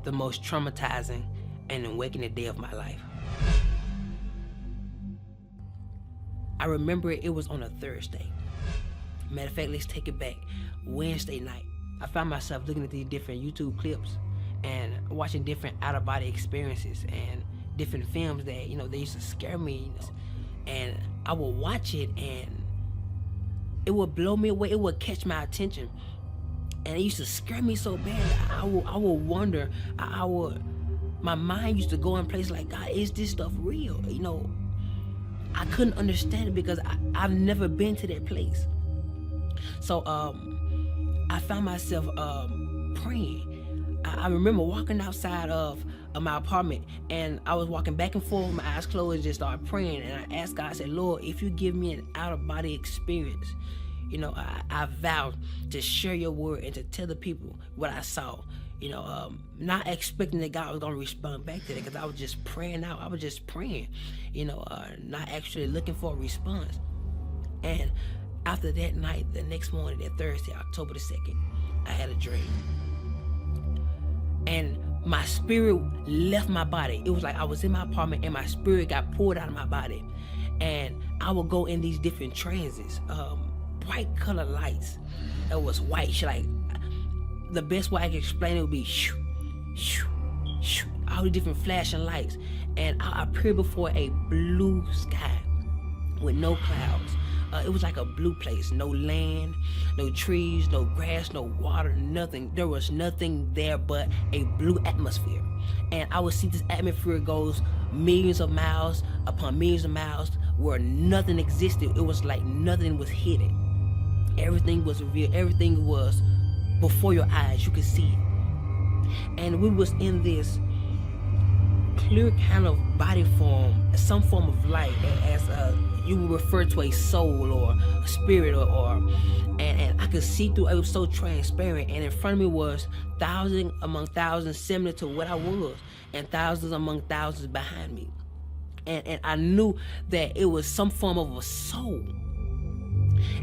the most traumatizing and awakening day of my life. I remember it was on a Thursday. Matter of fact, let's take it back. Wednesday night, I found myself looking at these different YouTube clips and watching different out-of-body experiences and different films that, they used to scare me. And I would watch it and it would blow me away. It would catch my attention. And it used to scare me so bad. I would wonder, my mind used to go in places like, God, is this stuff real? I couldn't understand it because I've never been to that place. So I found myself praying. I remember walking outside of my apartment, and I was walking back and forth with my eyes closed, just started praying. And I asked God, I said, Lord, if you give me an out-of-body experience, I vowed to share your word and to tell the people what I saw. Not expecting that God was going to respond back to that, because I was just praying out. I was just praying, not actually looking for a response. And after that night, the next morning, that Thursday, October the 2nd, I had a dream. And my spirit left my body. It was like I was in my apartment and my spirit got pulled out of my body. And I would go in these different transits, bright color lights. It was white, like the best way I can explain it would be shoo, shoo, shoo, all the different flashing lights. And I appeared before a blue sky with no clouds. It was like a blue place, no land, no trees, no grass, no water, nothing. There was nothing there but a blue atmosphere. And I would see this atmosphere goes millions of miles upon millions of miles where nothing existed. It was like nothing was hidden. Everything was revealed. Everything was before your eyes. You could see it. And we was in this clear kind of body form, some form of light, as you would refer to a soul or a spirit and I could see through. It was so transparent, and in front of me was thousands among thousands similar to what I was, and thousands among thousands behind me. And I knew that it was some form of a soul.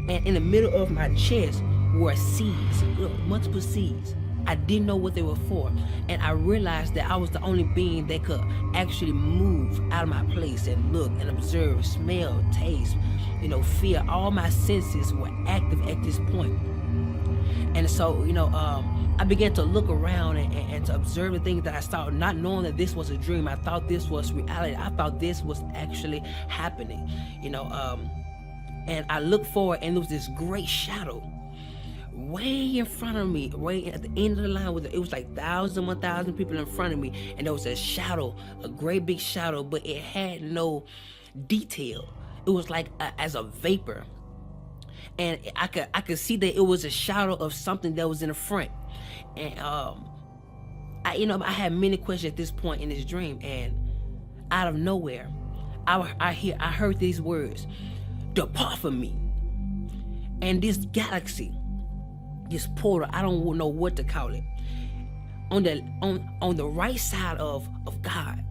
And in the middle of my chest were seeds, multiple seeds. I didn't know what they were for. And I realized that I was the only being that could actually move out of my place and look and observe, smell, taste, feel. All my senses were active at this point. And so, I began to look around and to observe the things that I saw, not knowing that this was a dream. I thought this was reality. I thought this was actually happening, and I looked forward, and there was this great shadow way in front of me, way at the end of the line. It was like 1,000 people in front of me, and there was a shadow, a great big shadow, but it had no detail. It was like as a vapor, and I could see that it was a shadow of something that was in the front. And I had many questions at this point in this dream, and out of nowhere, I heard these words: "Depart from me." And this galaxy, this portal, I don't know what to call it, on the right side of God,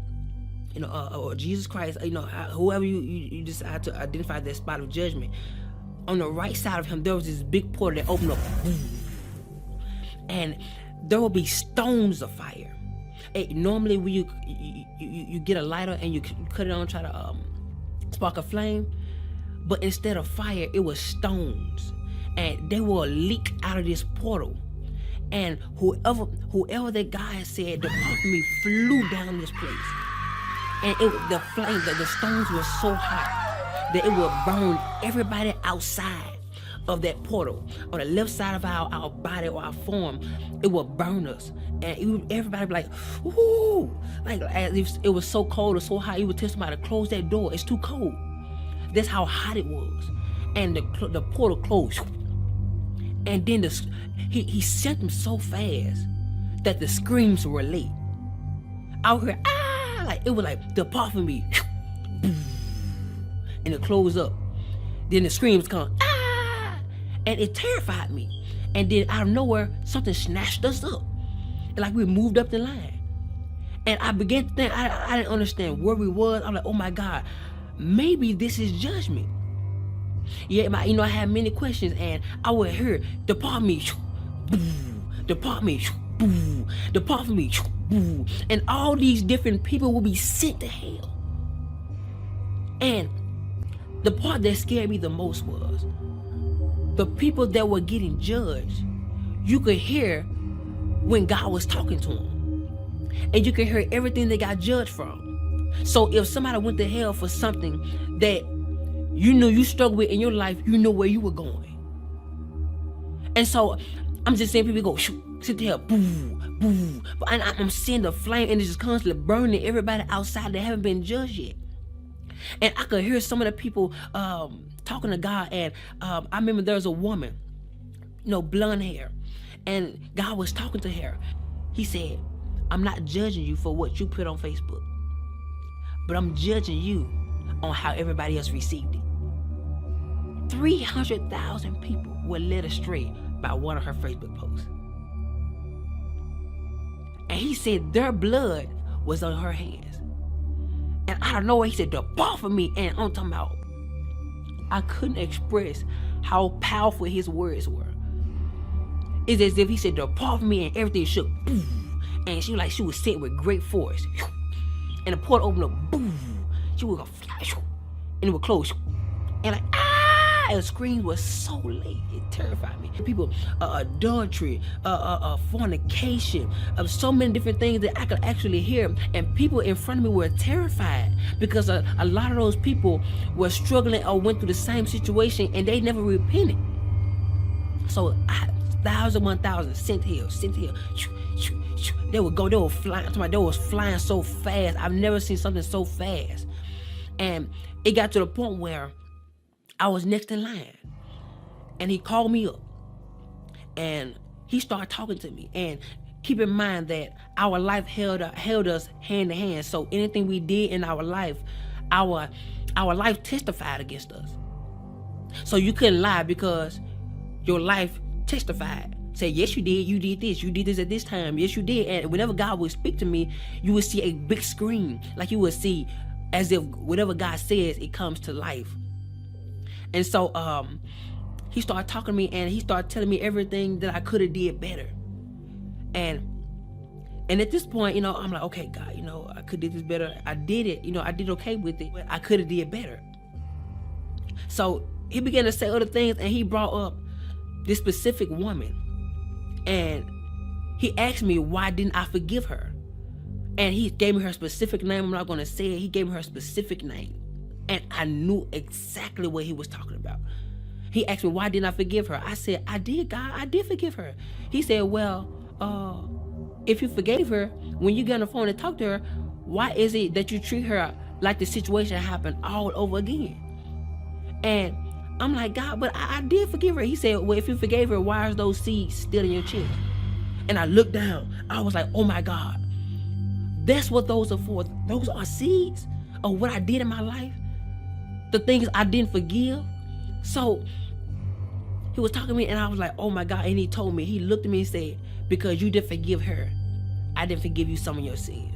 or Jesus Christ, whoever you decide to identify that spot of judgment, on the right side of him, there was this big portal that opened up, and there will be stones of fire. Normally when you get a lighter and you cut it on, try to spark a flame, but instead of fire, it was stones. And they will leak out of this portal. And whoever that guy said, "Depart from me," flew down this place. And the stones were so hot that it would burn everybody outside of that portal. On the left side of our body or our form, it would burn us. And everybody would be like, "Ooh," like as if it was so cold or so hot. You would tell somebody to close that door. It's too cold. That's how hot it was. And the portal closed. And then he sent them so fast that the screams were late. I would hear, "Ah!" Like it was like, "Depart from me," and it closed up. Then the screams come, "Ah!" And it terrified me. And then out of nowhere, something snatched us up, and like we moved up the line. And I began to think, I didn't understand where we was. I'm like, oh my God, maybe this is judgment. Yeah, I had many questions, and I would hear, "Depart me," "Depart me," boo, depart from me, boo. And all these different people will be sent to hell. And the part that scared me the most was the people that were getting judged. You could hear when God was talking to them, and you could hear everything they got judged from. So if somebody went to hell for something that you knew you struggled with in your life, you know where you were going. And so I'm just seeing people go, sit there, boo, boo. And I'm seeing the flame, and it's just constantly burning everybody outside that haven't been judged yet. And I could hear some of the people talking to God. And I remember there was a woman, blonde hair, and God was talking to her. He said, I'm not judging you for what you put on Facebook, but I'm judging you on how everybody else received it. 300,000 people were led astray by one of her Facebook posts. And he said their blood was on her hands. And out of nowhere, he said, depart from me. And I'm talking about, I couldn't express how powerful his words were. It's as if he said, depart from me, and everything shook. Boom. And she was sent with great force. And the portal opened up. Boom. She would go fly. And it would close. And like, and the screams was so late, it terrified me. People, adultery, fornication, so many different things that I could actually hear. And people in front of me were terrified because a lot of those people were struggling or went through the same situation, and they never repented. So 1,000 sent here. They would go, they were flying. They was flying so fast. I've never seen something so fast. And it got to the point where I was next in line, and he called me up, and he started talking to me. And keep in mind that our life held us hand to hand. So anything we did in our life, our life testified against us. So you couldn't lie because your life testified. Say, yes, you did this at this time, yes, you did. And whenever God would speak to me, you would see a big screen, like you would see as if whatever God says, it comes to life. And so he started talking to me, and he started telling me everything that I could have did better. And at this point, I'm like, okay, God, I could have did this better. I did it, I did okay with it, but I could have did better. So he began to say other things, and he brought up this specific woman. And he asked me, why didn't I forgive her? And he gave me her specific name. I'm not going to say it. He gave me her specific name. And I knew exactly what he was talking about. He asked me, why didn't I forgive her? I said, I did, God. I did forgive her. He said, well, if you forgave her, when you get on the phone and talk to her, why is it that you treat her like the situation happened all over again? And I'm like, God, but I did forgive her. He said, well, if you forgave her, why are those seeds still in your chest? And I looked down. I was like, oh my God. That's what those are for. Those are seeds of what I did in my life. The things I didn't forgive. So he was talking to me, and I was like, oh my God. And he told me, he looked at me and said, because you didn't forgive her, I didn't forgive you some of your sins.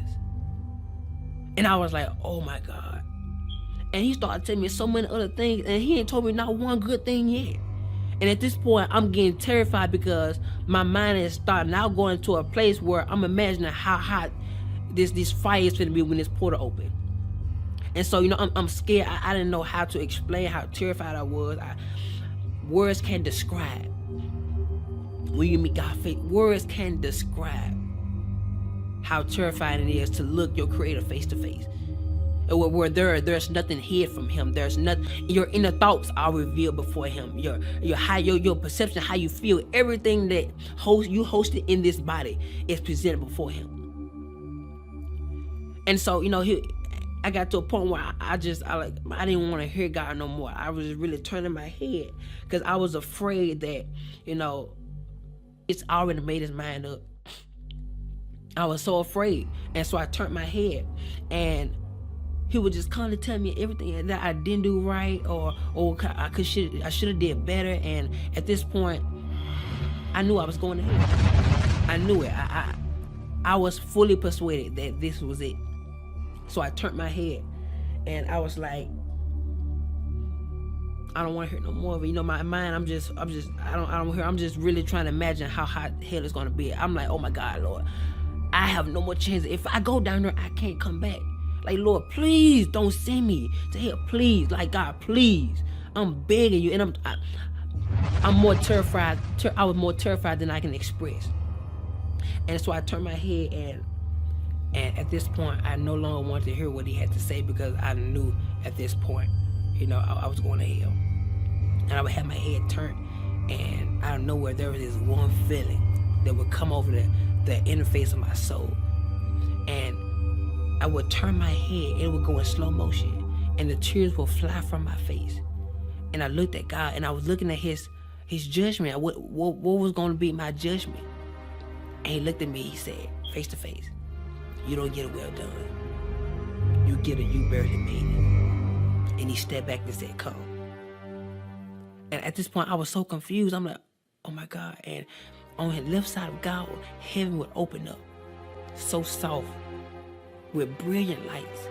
And I was like, oh my God. And he started telling me so many other things, and he ain't told me not one good thing yet. And at this point, I'm getting terrified because my mind is starting now going to a place where I'm imagining how hot this fire is going to be when this portal opens. And so, I'm scared. I didn't know how to explain how terrified I was. Words can't describe. When you meet God face, words can't describe how terrifying it is to look your Creator face to face. Where there's nothing hid from Him. There's nothing. Your inner thoughts are revealed before Him. Your perception, how you feel, everything that you hosted in this body is presented before Him. And so, I got to a point where I didn't want to hear God no more. I was really turning my head because I was afraid that, it's already made his mind up. I was so afraid. And so I turned my head, and he would just constantly tell me everything that I didn't do right, or I should have did better. And at this point, I knew I was going to hell. I knew it. I was fully persuaded that this was it. So I turned my head, and I was like, I don't want to hear no more of it. My mind, I'm just, I don't hear. I'm just really trying to imagine how hot hell is gonna be. I'm like, oh my God, Lord, I have no more chance. If I go down there, I can't come back. Like, Lord, please don't send me to hell. Please, like, God, please, I'm begging you. And I'm more terrified. I was more terrified than I can express. And so I turned my head, and at this point, I no longer wanted to hear what he had to say, because I knew at this point, I was going to hell. And I would have my head turned, and out of nowhere, there was this one feeling that would come over the interface of my soul. And I would turn my head, and it would go in slow motion, and the tears would fly from my face. And I looked at God, and I was looking at his judgment. What was going to be my judgment? And he looked at me, he said, face to face, you don't get a well done. You get a you barely made it. And he stepped back and said, come. And at this point, I was so confused. I'm like, oh my God. And on the left side of God, heaven would open up, so soft, with brilliant lights.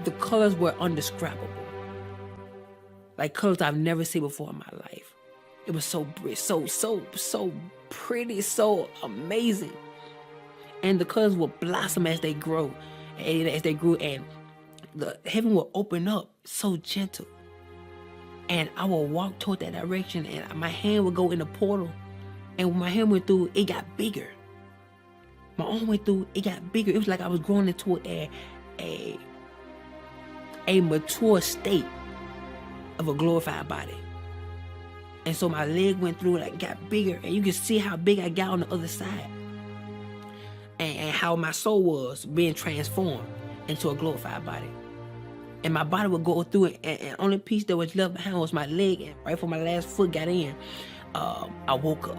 The colors were indescribable. Like colors I've never seen before in my life. It was so pretty, so amazing. And the colors will blossom as they grow, and and the heaven will open up so gentle. And I will walk toward that direction, and my hand would go in the portal. And when my hand went through, it got bigger. My arm went through, it got bigger. It was like I was growing into a mature state of a glorified body. And so my leg went through and it got bigger, and you can see how big I got on the other side, and how my soul was being transformed into a glorified body. And my body would go through it, and only piece that was left behind was my leg. And right before my last foot got in, I woke up.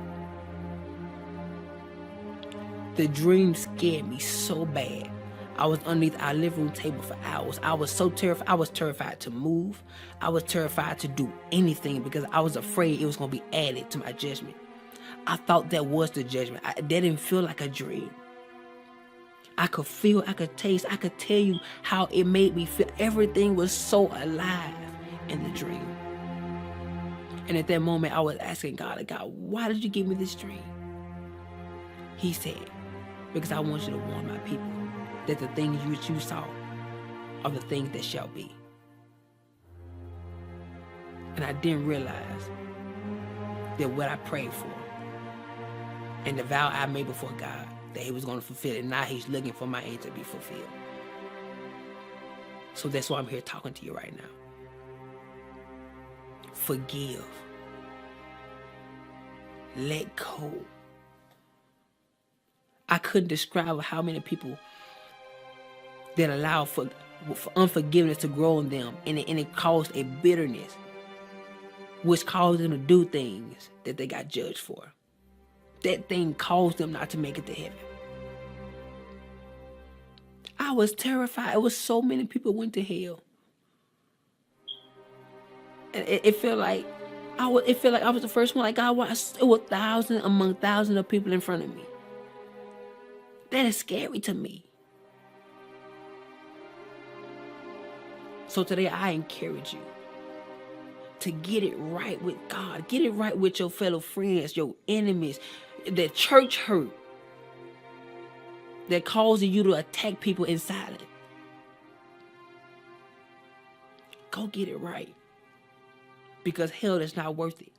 The dream scared me so bad. I was underneath our living room table for hours. I was so terrified. I was terrified to move. I was terrified to do anything, because I was afraid it was going to be added to my judgment. I thought that was the judgment. That didn't feel like a dream. I could feel, I could taste, I could tell you how it made me feel. Everything was so alive in the dream. And at that moment, I was asking God, why did you give me this dream? He said, because I want you to warn my people that the things which you saw are the things that shall be. And I didn't realize that what I prayed for and the vow I made before God, that he was going to fulfill it. Now he's looking for my end to be fulfilled. So that's why I'm here talking to you right now. Forgive. Let go. I couldn't describe how many people that allow for unforgiveness to grow in them, and it caused a bitterness, which caused them to do things that they got judged for. That thing caused them not to make it to heaven. I was terrified. It was so many people went to hell. And it felt like I was the first one. Like God, it was thousands among thousands of people in front of me. That is scary to me. So today I encourage you to get it right with God. Get it right with your fellow friends, your enemies, the church hurt that causes you to attack people in silence. Go get it right, because hell is not worth it.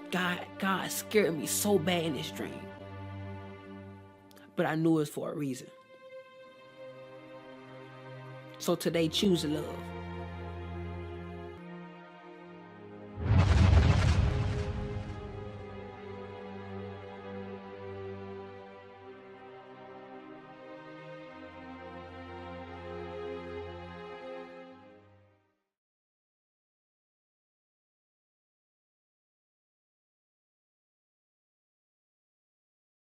God scared me so bad in this dream, but I knew it was for a reason. So today, choose love.